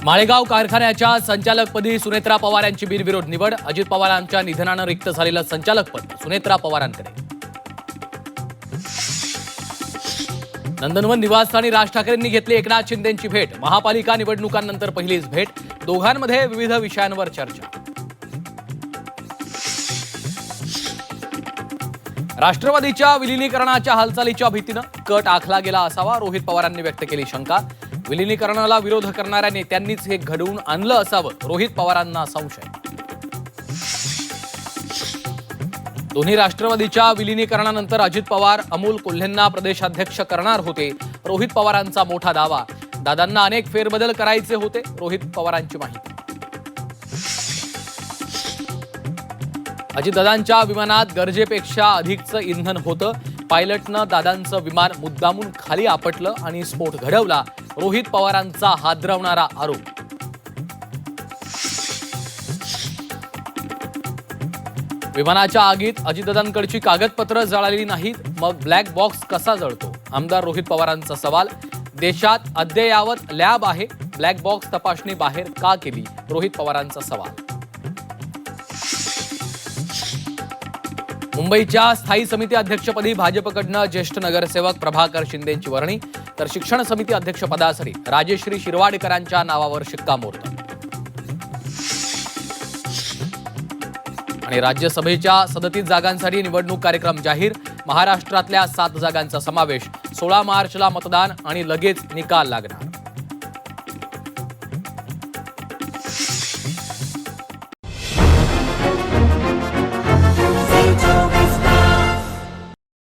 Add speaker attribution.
Speaker 1: माळेगाव कारखान्याच्या संचालकपदी सुनेत्रा पवार यांची बिनविरोध निवड. अजित पवारांच्या निधनानं रिक्त झालेलं संचालकपद सुनेत्रा पवारांकडे. नंदनवन निवासस्थानी राज ठाकरेंनी घेतली एकनाथ शिंदेंची भेट. महापालिका निवडणुकांनंतर पहिलीच भेट. दोघांमध्ये विविध विषयांवर चर्चा. राष्ट्रवादीच्या विलीनीकरणाच्या हालचालीच्या भीतीनं कट आखला गेला असावा, रोहित पवारांनी व्यक्त केली शंका. विलीनीकरणाला विरोध करणाऱ्या नेत्यांनीच हे घडवून आणलं असावं, रोहित पवारांना संशय. दोन्ही राष्ट्रवादीच्या विलीनीकरणानंतर अजित पवार अमोल कोल्हेंना प्रदेशाध्यक्ष करणार होते, रोहित पवारांचा मोठा दावा. दादांना अनेक फेरबदल करायचे होते, रोहित पवारांची माहिती. अजितदादांच्या विमानात गरजेपेक्षा अधिकचं इंधन होतं. पायलटनं दादांचं विमान मुद्दामून खाली आपटलं आणि स्फोट घडवला, रोहित पवारांचा हादरवणारा आरोप. विमानाच्या आगीत अजितदादांकडची कागदपत्र जळाली नाहीत, मग ब्लॅक बॉक्स कसा जळतो? आमदार रोहित पवारांचा सवाल. देशात अद्ययावत लॅब आहे, ब्लॅक बॉक्स तपासणी बाहेर का केली? रोहित पवारांचा सवाल. मुंबईच्या स्थायी समिती अध्यक्षपदी भाजपकडनं ज्येष्ठ नगरसेवक प्रभाकर शिंदेंची वर्णी, तर शिक्षण समिती अध्यक्षपदासाठी राजेश्री शिरवाडकरांच्या नावावर शिक्कामोर्तब. आणि राज्यसभेच्या 37 जागांसाठी निवडणूक कार्यक्रम जाहीर. महाराष्ट्रातल्या 7 जागांचा समावेश. 16 मार्चला मतदान आणि लगेच निकाल लागणार.